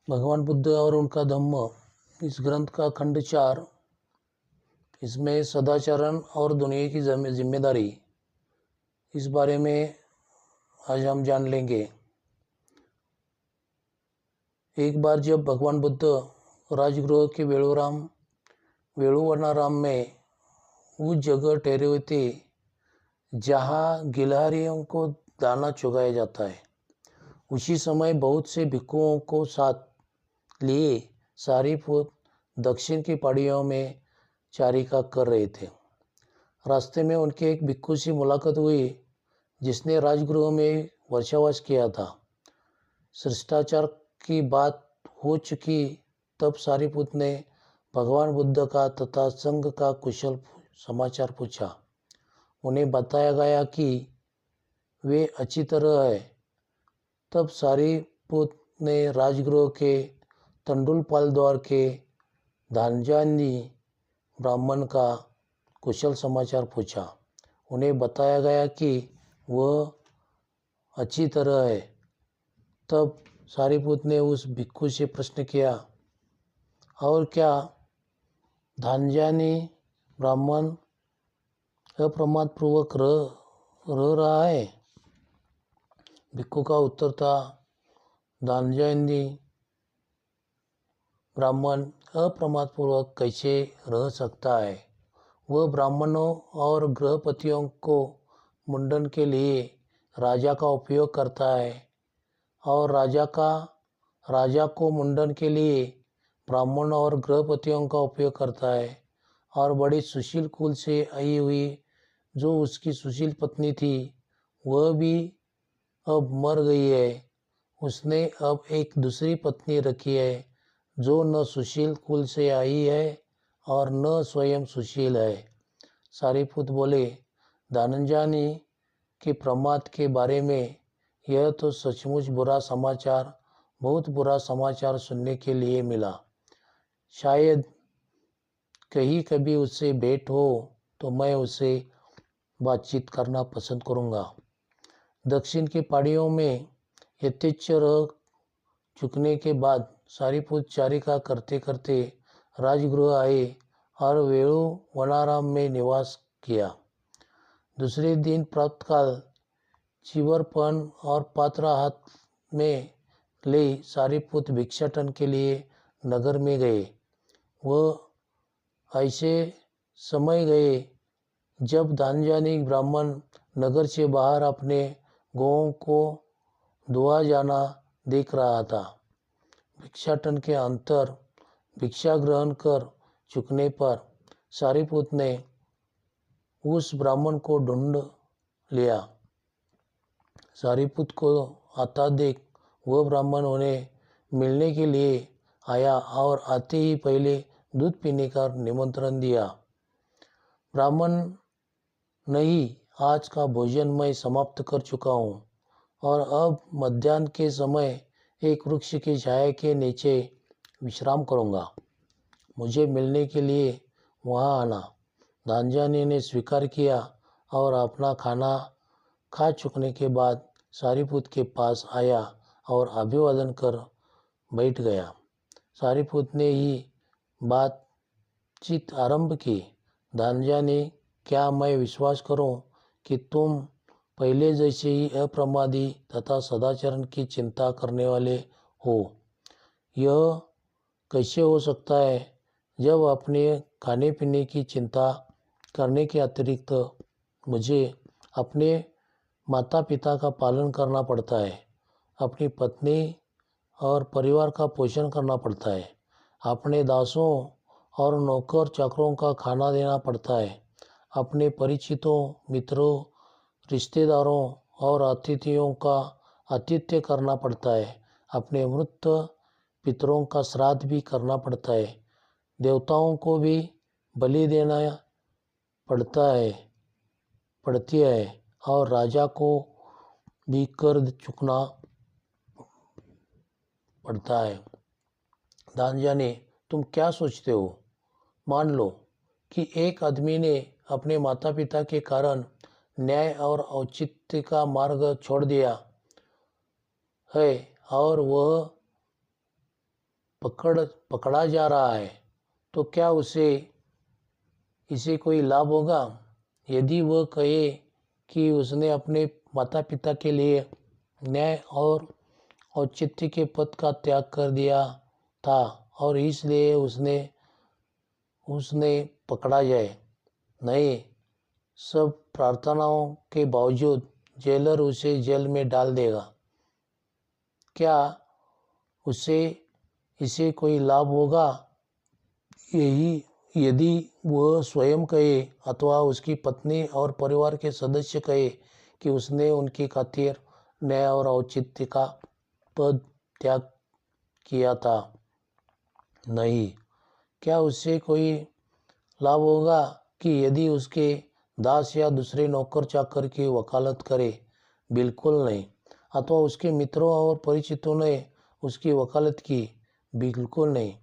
भगवान बुद्ध और उनका धम्म, इस ग्रंथ का खंड 4, इसमें सदाचरण और दुनिया की जिम्मेदारी, इस बारे में आज हम जान लेंगे। एक बार जब भगवान बुद्ध राजगृह के वेणुवनाराम में उस जगह ठहरे हुए थे जहाँ गिलहरियों को दाना चुगाया जाता है, उसी समय बहुत से भिक्षुओं को साथ लिए सारीपुत दक्षिण की पहाड़ियों में चारिका कर रहे थे। रास्ते में उनके एक भिक्षु से मुलाकात हुई जिसने राजगृह में वर्षावास किया था। शिष्टाचार की बात हो चुकी तब सारीपुत ने भगवान बुद्ध का तथा संघ का कुशल समाचार पूछा। उन्हें बताया गया कि वे अच्छी तरह है। तब सारीपुत ने राजगृह के तंडुलपाल द्वार के धानजानी ब्राह्मण का कुशल समाचार पूछा। उन्हें बताया गया कि वह अच्छी तरह है। तब सारीपुत ने उस भिक्षु से प्रश्न किया, और क्या धानजानी ब्राह्मण अप्रमाद पूर्वक रह रहा है? भिक्षु का उत्तर था, धानजानी ब्राह्मण अप्रमाद पूर्वक कैसे रह सकता है? वह ब्राह्मणों और गृहपतियों को मुंडन के लिए राजा का उपयोग करता है और राजा को मुंडन के लिए ब्राह्मण और गृहपतियों का उपयोग करता है। और बड़ी सुशील कुल से आई हुई जो उसकी सुशील पत्नी थी वह भी अब मर गई है। उसने अब एक दूसरी पत्नी रखी है जो न सुशील कुल से आई है और न स्वयं सुशील है। सारीपुत बोले, धनंजय के प्रमाद के बारे में यह तो सचमुच बहुत बुरा समाचार सुनने के लिए मिला। शायद कहीं कभी उससे भेंट हो तो मैं उससे बातचीत करना पसंद करूँगा। दक्षिण की पहाड़ियों में यथेच्छ रह चुकने के बाद सारीपुत चारिका करते करते राजगृह आए और वेणुवनाराम में निवास किया। दूसरे दिन प्रातःकाल चिवरपन और पात्र हाथ में ले सारीपुत भिक्षाटन के लिए नगर में गए। वह ऐसे समय गए जब धानजानी ब्राह्मण नगर से बाहर अपने गौओं को धोआ जाना देख रहा था। भिक्षाटन के अंतर भिक्षा ग्रहण कर चुकने पर सारीपुत ने उस ब्राह्मण को ढूंढ लिया। सारीपुत को आता देख वह ब्राह्मण उन्हें मिलने के लिए आया और आते ही पहले दूध पीने का निमंत्रण दिया। ब्राह्मण, नहीं, आज का भोजन मैं समाप्त कर चुका हूँ और अब मध्याह्न के समय एक वृक्ष की छाया के नीचे विश्राम करूँगा। मुझे मिलने के लिए वहाँ आना। धानजानी ने स्वीकार किया और अपना खाना खा चुकने के बाद सारीपुत के पास आया और अभिवादन कर बैठ गया। सारीपुत ने ही बातचीत आरंभ की। धानजानी, क्या मैं विश्वास करूं कि तुम पहले जैसे ही अप्रमादी तथा सदाचरण की चिंता करने वाले हो? यह कैसे हो सकता है जब अपने खाने पीने की चिंता करने के अतिरिक्त मुझे अपने माता पिता का पालन करना पड़ता है, अपनी पत्नी और परिवार का पोषण करना पड़ता है, अपने दासों और नौकर चाकरों का खाना देना पड़ता है, अपने परिचितों, मित्रों, रिश्तेदारों और अतिथियों का आतिथ्य करना पड़ता है, अपने मृत पितरों का श्राद्ध भी करना पड़ता है, देवताओं को भी बलि देना पड़ती है और राजा को भी कर चुकना पड़ता है। धानजानी, तुम क्या सोचते हो? मान लो कि एक आदमी ने अपने माता पिता के कारण न्याय और औचित्य का मार्ग छोड़ दिया है और वह पकड़ा जा रहा है तो क्या इसे कोई लाभ होगा? यदि वह कहे कि उसने अपने माता पिता के लिए न्याय और औचित्य के पद का त्याग कर दिया था और इसलिए उसने पकड़ा जाए। नहीं, सब प्रार्थनाओं के बावजूद जेलर उसे जेल में डाल देगा। क्या इसे कोई लाभ होगा? यदि वह स्वयं कहे अथवा उसकी पत्नी और परिवार के सदस्य कहे कि उसने उनकी खातिर न्याय और औचित्य का पद त्याग किया था। नहीं, क्या उससे कोई लाभ होगा कि यदि उसके दास या दूसरे नौकर चाकर की वकालत करे? बिल्कुल नहीं। अथवा उसके मित्रों और परिचितों ने उसकी वकालत की? बिल्कुल नहीं।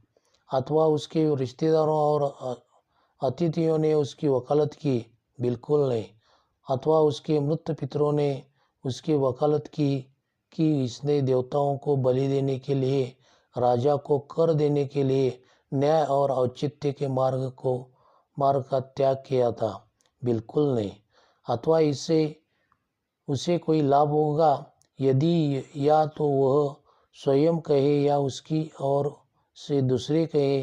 अथवा उसके रिश्तेदारों और अतिथियों ने उसकी वकालत की? बिल्कुल नहीं। अथवा उसके मृत पितरों ने उसकी वकालत की कि इसने देवताओं को बलि देने के लिए, राजा को कर देने के लिए न्याय और औचित्य के मार्ग का त्याग किया था? बिल्कुल नहीं। अथवा उसे कोई लाभ होगा यदि या तो वह स्वयं कहे या उसकी और से दूसरे कहे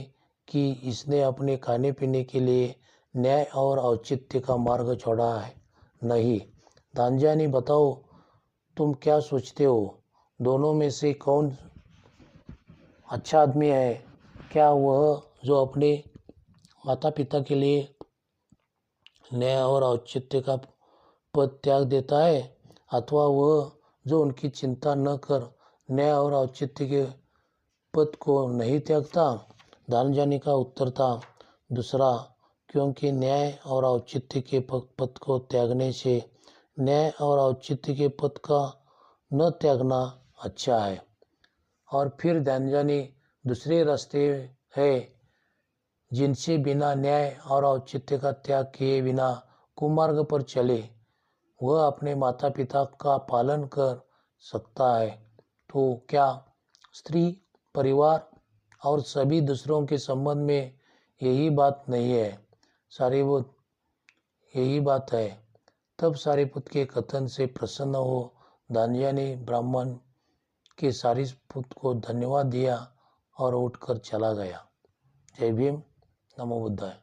कि इसने अपने खाने पीने के लिए न्याय और औचित्य का मार्ग छोड़ा है? नहीं। दानजानी, बताओ तुम क्या सोचते हो? दोनों में से कौन अच्छा आदमी है? क्या वह जो अपने माता पिता के लिए न्याय और औचित्य का पद त्याग देता है, अथवा वह जो उनकी चिंता न कर न्याय और औचित्य के पद को नहीं त्यागता? दानजानी का उत्तर था दूसरा, क्योंकि न्याय और औचित्य के पद को त्यागने से न्याय और औचित्य के पद का न त्यागना अच्छा है। और फिर दानजानी दूसरे रास्ते है जिनसे बिना न्याय और औचित्य का त्याग किए बिना कुमार्ग पर चले वह अपने माता पिता का पालन कर सकता है। तो क्या स्त्री, परिवार और सभी दूसरों के संबंध में यही बात नहीं है? सारीपुत्र, यही बात है। तब सारीपुत्र के कथन से प्रसन्न हो दानजानी ब्राह्मण के सारीपुत्र को धन्यवाद दिया और उठकर चला गया। जय भीम। नमो बुद्धाय।